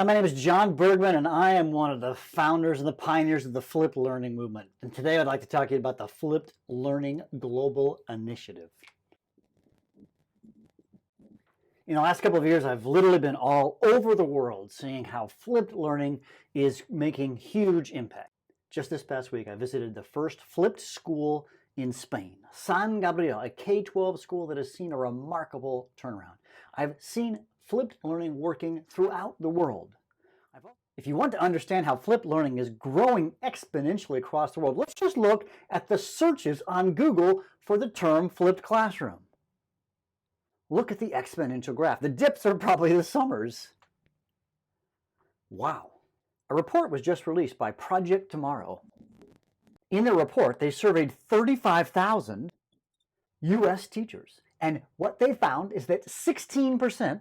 Hi, my name is John Bergman, and I am one of the founders and the pioneers of the flipped learning movement. And today I'd like to talk to you about the Flipped Learning Global Initiative. In the last couple of years, I've literally been all over the world seeing how flipped learning is making huge impact. Just this past week, I visited the first flipped school in Spain, San Gabriel, a K-12 school that has seen a remarkable turnaround. I've seen flipped learning working throughout the world. If you want to understand how flipped learning is growing exponentially across the world, let's just look at the searches on Google for the term flipped classroom. Look at the exponential graph. The dips are probably the summers. Wow. A report was just released by Project Tomorrow. In the report, they surveyed 35,000 U.S. teachers. And what they found is that 16%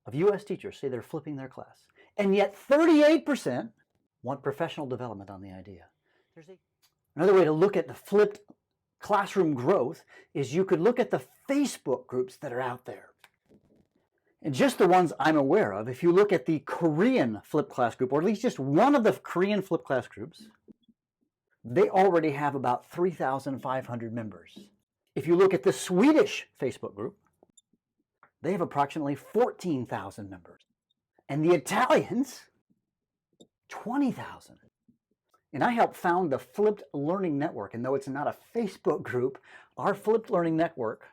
of U.S. teachers say they're flipping their class. And yet 38% want professional development on the idea. Another way to look at the flipped classroom growth is you could look at the Facebook groups that are out there. And just the ones I'm aware of, if you look at the Korean flipped class group, or at least just one of the Korean flipped class groups, they already have about 3,500 members. If you look at the Swedish Facebook group, they have approximately 14,000 members. And the Italians, 20,000. And I helped found the Flipped Learning Network. And though it's not a Facebook group, our Flipped Learning Network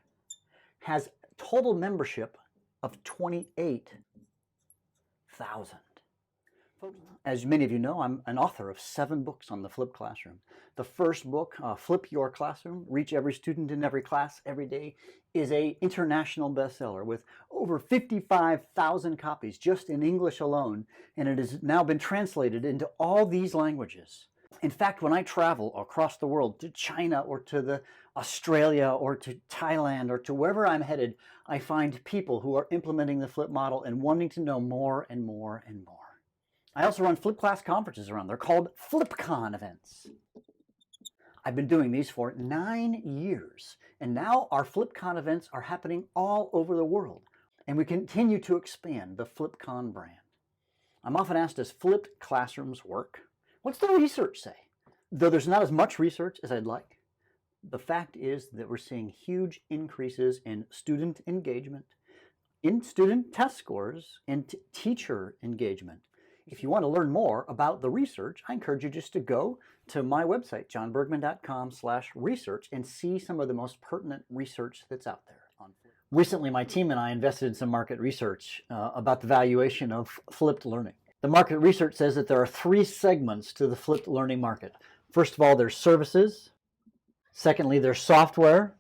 has total membership of 28,000. As many of you know, I'm an author of 7 books on the flipped classroom. The first book, Flip Your Classroom, Reach Every Student in Every Class Every Day, is an international bestseller with over 55,000 copies just in English alone, and it has now been translated into all these languages. In fact, when I travel across the world to China or to Australia or to Thailand or to wherever I'm headed, I find people who are implementing the flip model and wanting to know more and more and more. I also run flip class conferences around. They're called FlipCon events. I've been doing these for 9 years, and now our FlipCon events are happening all over the world, and we continue to expand the FlipCon brand. I'm often asked, does flipped classrooms work? What's the research say? Though there's not as much research as I'd like, the fact is that we're seeing huge increases in student engagement, in student test scores, and teacher engagement. If you want to learn more about the research, I encourage you just to go to my website, johnbergman.com/research, and see some of the most pertinent research that's out there. Recently, my team and I invested in some market research about the valuation of flipped learning. The market research says that there are 3 segments to the flipped learning market. First of all, there's services. Secondly, there's software.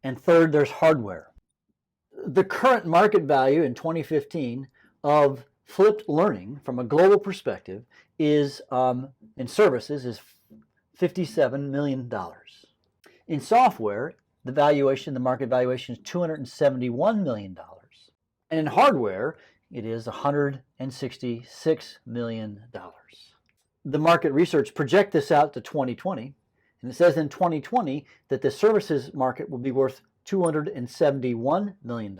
And third, there's hardware. The current market value in 2015 of flipped learning from a global perspective is, in services, is $57 million. In software, the market valuation is $271 million. And in hardware, it is $166 million. The market research projects this out to 2020, and it says in 2020 that the services market will be worth $271 million.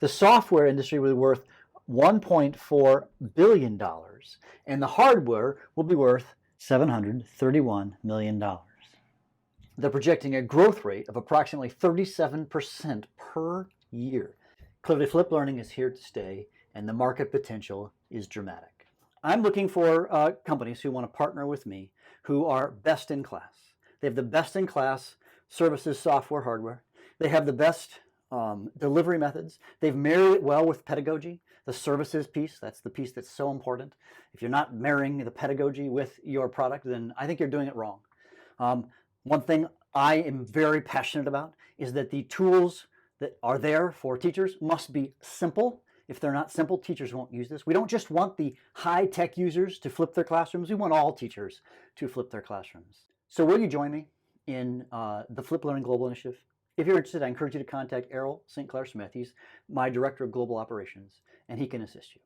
The software industry will be worth $1.4 billion, and the hardware will be worth $731 million. They're projecting a growth rate of approximately 37% per year. Clearly, flipped learning is here to stay, and the market potential is dramatic. I'm looking for companies who want to partner with me who are best in class. They have the best in class services, software, hardware. They have the best delivery methods. They've married it well with pedagogy. The services piece, that's the piece that's so important. If you're not marrying the pedagogy with your product, then I think you're doing it wrong. One thing I am very passionate about is that the tools that are there for teachers must be simple. If they're not simple, teachers won't use this. We don't just want the high-tech users to flip their classrooms. We want all teachers to flip their classrooms. So will you join me in the Flip Learning Global Initiative? If you're interested, I encourage you to contact Errol St. Clair Smith. He's my Director of Global Operations, and he can assist you.